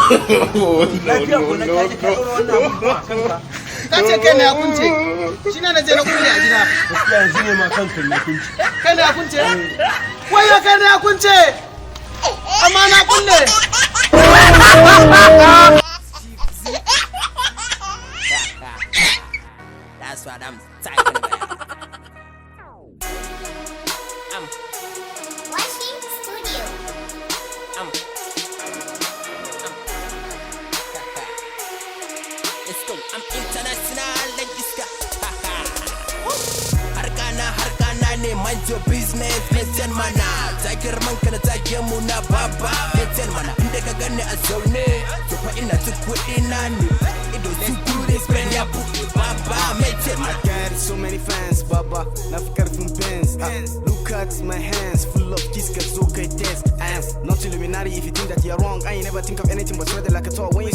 Ka ce kai ne ya kunce, shi ne na je na kulle a gida. Gaskiya yanzu ne ma kanka ne kunci. Kai ne ya kunce? Wai ya kai ne ya kunce? Amma na kulle. That's what I'm talking about. Washing Studio. Let's go. I'm international like this guy. Harkana ne mind your business. Listen mana. Takir man kana take mu na baba. Listen mana. Inda ka gane a zaune. To fa ina ta kuɗi na ne. Ido su gude spend ya buɗe baba. Listen mana. I got so many fans, Baba. Nafikar from pens. Look at my hands, full of kiss, so okay test. I am not Illuminati. If you think that you're wrong, I ain't never think of anything but spread it like a toy. When you